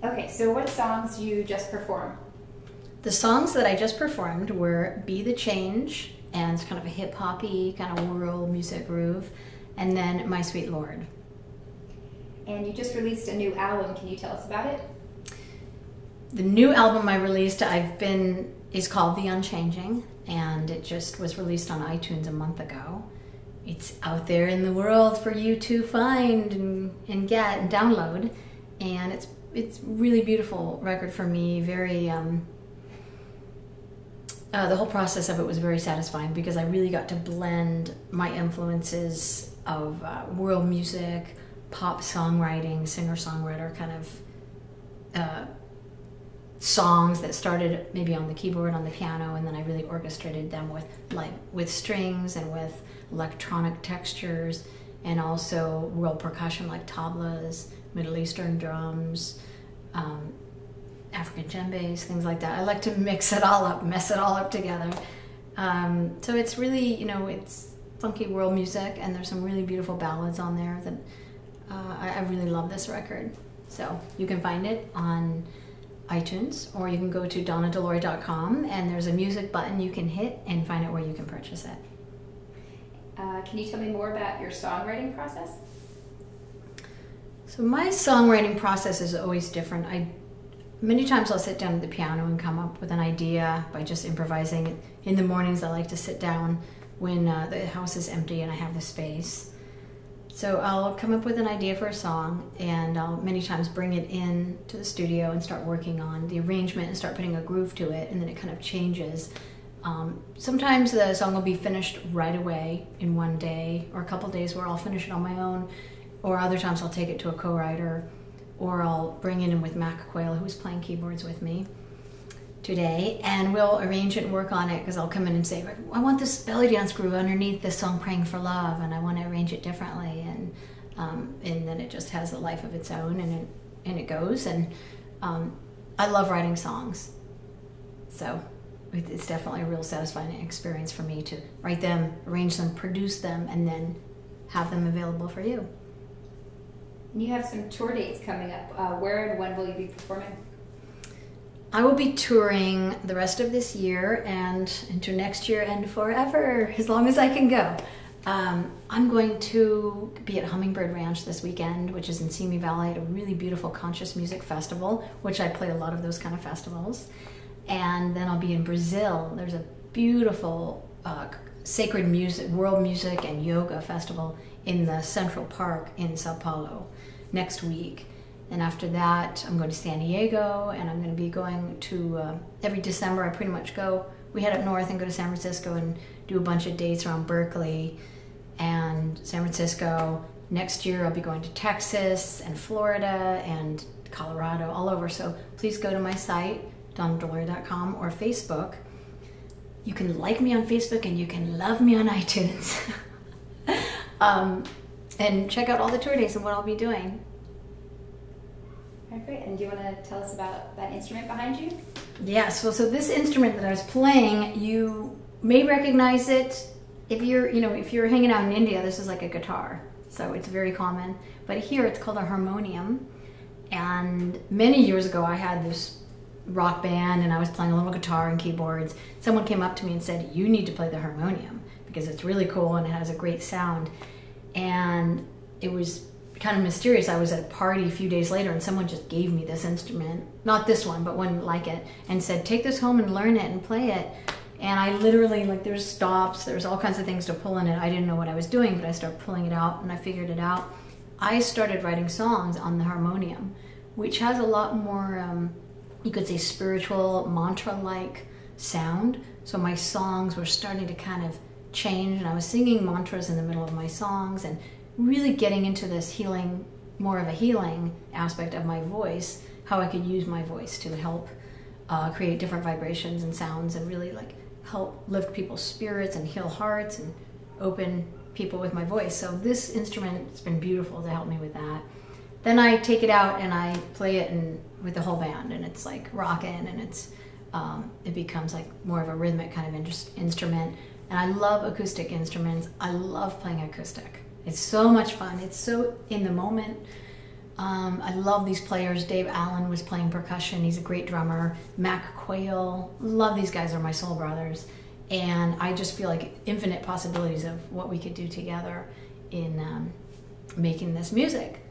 Okay, so what songs you just performed? The songs that I just performed were Be the Change, and it's kind of a hip-hoppy, kind of world music groove, and then My Sweet Lord. And you just released a new album. Can you tell us about it? The new album I released is called The Unchanging, and it just was released on iTunes a month ago. It's out there in the world for you to find and get and download, and it's really beautiful record for me. Very the whole process of it was very satisfying because I really got to blend my influences of world music, pop songwriting, singer-songwriter kind of songs that started maybe on the keyboard, on the piano, and then I really orchestrated them with strings and with electronic textures, and also world percussion like tablas, Middle Eastern drums, African djembes, things like that. I like to mix it all up, mess it all up together. So it's really, it's funky world music, and there's some really beautiful ballads on there that I really love this record. So you can find it on iTunes, or you can go to donnadelory.com, and there's a music button you can hit and find out where you can purchase it. Can you tell me more about your songwriting process? So my songwriting process is always different. Many times I'll sit down at the piano and come up with an idea by just improvising. In the mornings I like to sit down when the house is empty and I have the space. So I'll come up with an idea for a song, and I'll many times bring it in to the studio and start working on the arrangement and start putting a groove to it, and then it kind of changes. Sometimes the song will be finished right away in one day, or a couple days where I'll finish it on my own, or other times I'll take it to a co-writer, or I'll bring it in with Mac Quayle, who's playing keyboards with me today, and we'll arrange it and work on it, because I'll come in and say, I want this belly dance groove underneath this song Praying for Love, and I want to arrange it differently, and then it just has a life of its own, and it goes. And I love writing songs, so it's definitely a real satisfying experience for me to write them, arrange them, produce them, and then have them available for you. You have some tour dates coming up. Where and when will you be performing? I will be touring the rest of this year and into next year and forever, as long as I can go. I'm going to be at Hummingbird Ranch this weekend, which is in Simi Valley, at a really beautiful conscious music festival, which I play a lot of those kind of festivals. And then I'll be in Brazil. There's a beautiful sacred music, world music and yoga festival in the Central Park in Sao Paulo next week. And after that, I'm going to San Diego, and I'm going to be going to, every December I pretty much go, we head up north and go to San Francisco and do a bunch of dates around Berkeley and San Francisco. Next year I'll be going to Texas and Florida and Colorado, all over. So please go to my site, donnadelory.com, or Facebook. You can like me on Facebook and you can love me on iTunes. And check out all the tour dates and what I'll be doing. Okay, great. And do you want to tell us about that instrument behind you? Yes, so this instrument that I was playing, you may recognize it if you're hanging out in India. This is like a guitar, so it's very common. But here it's called a harmonium. And many years ago I had this rock band and I was playing a little guitar and keyboards. Someone came up to me and said, you need to play the harmonium because it's really cool and it has a great sound. And it was kind of mysterious. I was at a party a few days later and someone just gave me this instrument, not this one, but one like it, and said, take this home and learn it and play it. And I literally, there's stops, there's all kinds of things to pull in it. I didn't know what I was doing, but I started pulling it out and I figured it out. I started writing songs on the harmonium, which has a lot more, you could say, spiritual, mantra-like sound. So my songs were starting to kind of change, and I was singing mantras in the middle of my songs and really getting into this healing, more of a healing aspect of my voice, how I could use my voice to help create different vibrations and sounds and really help lift people's spirits and heal hearts and open people with my voice. So this instrument has been beautiful to help me with that. Then I take it out and I play it with the whole band, and it's like rockin', and it becomes like more of a rhythmic kind of instrument. And I love acoustic instruments. I love playing acoustic. It's so much fun. It's so in the moment. I love these players. Dave Allen was playing percussion. He's a great drummer. Mac Quayle. Love these guys. Are my soul brothers. And I just feel like infinite possibilities of what we could do together in making this music.